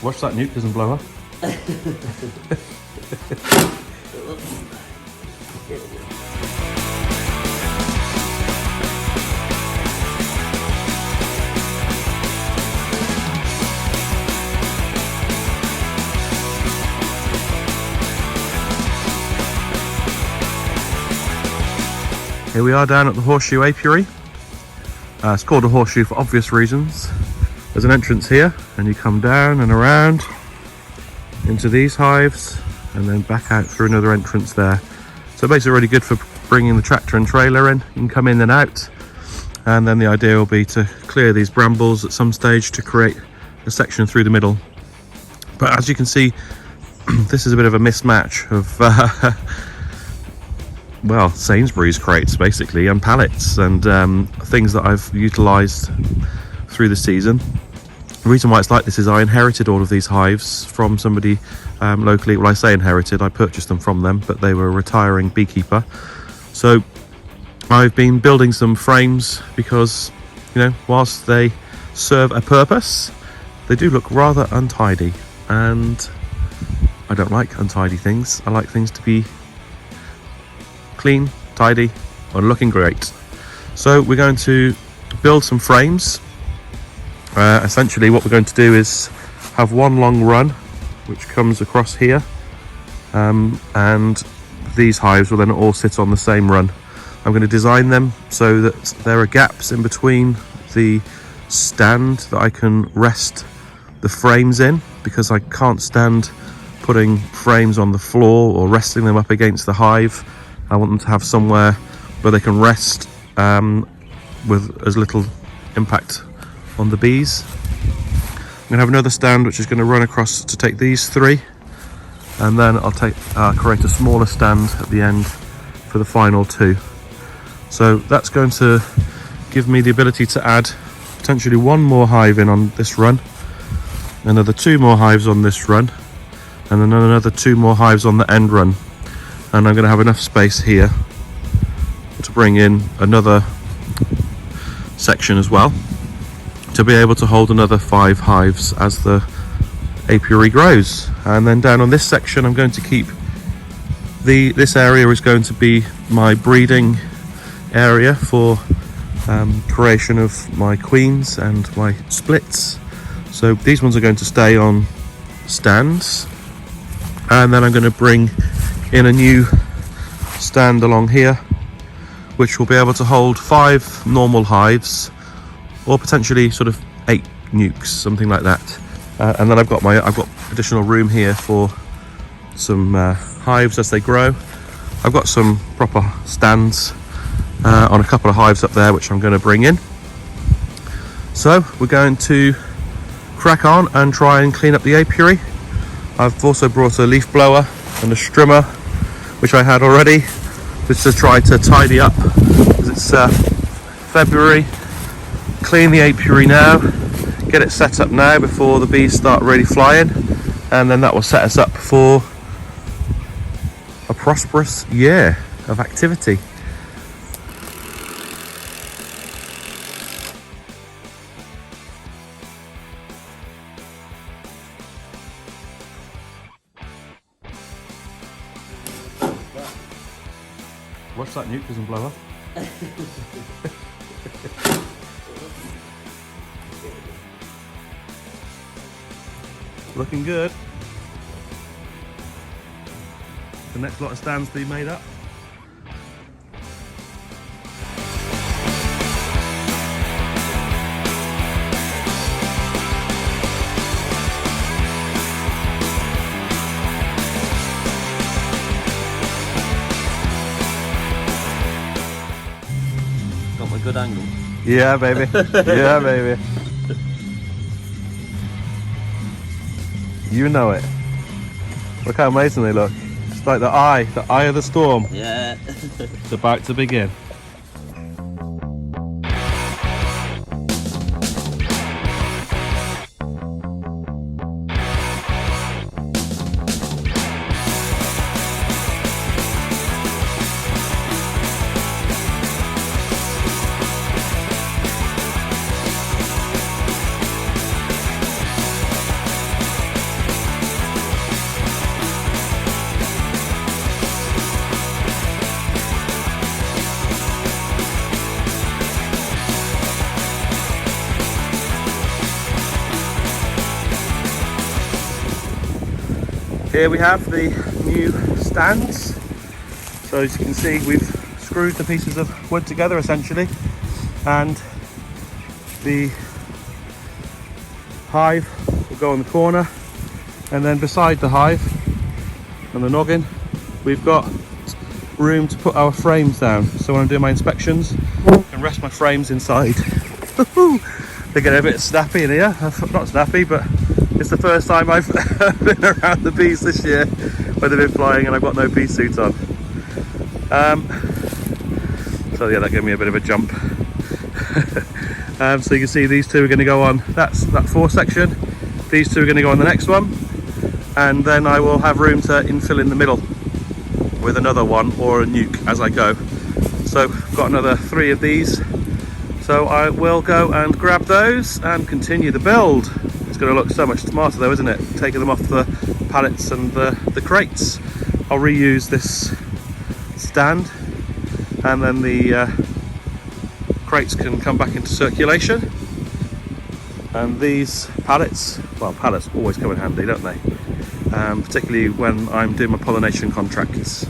Watch that nuke doesn't blow up. Here we are down at the Horseshoe Apiary. It's called a horseshoe for obvious reasons. There's an entrance here and you come down and around into these hives and then back out through another entrance there. So basically really good for bringing the tractor and trailer in. You can come in and out, and then the idea will be to clear these brambles at some stage to create a section through the middle. But as you can see, this is a bit of a mismatch of well, Sainsbury's crates basically, and pallets and things that I've utilised through the season. The reason why it's like this is I inherited all of these hives from somebody locally. Well, I say inherited, I purchased them from them, but they were a retiring beekeeper. So I've been building some frames because, you know, whilst they serve a purpose, they do look rather untidy, and I don't like untidy things. I like things to be clean, tidy, and looking great. So we're going to build some frames. Essentially what we're going to do is have one long run which comes across here, and these hives will then all sit on the same run. I'm going to design them so that there are gaps in between the stand that I can rest the frames in, because I can't stand putting frames on the floor or resting them up against the hive. I want them to have somewhere where they can rest with as little impact on the bees. I'm going to have another stand which is going to run across to take these three, and then I'll create a smaller stand at the end for the final two. So that's going to give me the ability to add potentially one more hive in on this run, another two more hives on this run, and then another two more hives on the end run. And I'm going to have enough space here to bring in another section as well, to be able to hold another 5 hives as the apiary grows. And then down on this section I'm going to keep this area is going to be my breeding area for creation of my queens and my splits. So these ones are going to stay on stands, and then I'm going to bring in a new stand along here which will be able to hold 5 normal hives, or potentially sort of 8 nukes, something like that. And then I've got additional room here for some hives as they grow. I've got some proper stands on a couple of hives up there which I'm going to bring in. So we're going to crack on and try and clean up the apiary. I've also brought a leaf blower and a strimmer, which I had already, just to try to tidy up, because it's February. Clean the apiary now, get it set up now before the bees start really flying, and then that will set us up for a prosperous year of activity. Watch that nuke doesn't blow up. Looking good. The next lot of stands to be made up. Got my good angle. Yeah, baby. Yeah, baby. You know it. Look how amazing they look. It's like the eye of the storm. Yeah. It's about to begin. Here we have the new stands. So as you can see, we've screwed the pieces of wood together essentially, and the hive will go on the corner, and then beside the hive and the noggin we've got room to put our frames down. So when I'm doing my inspections, I can rest my frames inside. They get a bit snappy in here. Not snappy, but it's the first time I've been around the bees this year where they've been flying and I've got no bee suit on. So yeah, that gave me a bit of a jump. So you can see these two are going to go on, that's that 4 section. These two are going to go on the next one, and then I will have room to infill in the middle with another one or a nuke as I go. So I've got another 3 of these, so I will go and grab those and continue the build. It's going to look so much smarter though, isn't it? Taking them off the pallets and the crates. I'll reuse this stand, and then the crates can come back into circulation. And these pallets, well, pallets always come in handy, don't they? Particularly when I'm doing my pollination contracts.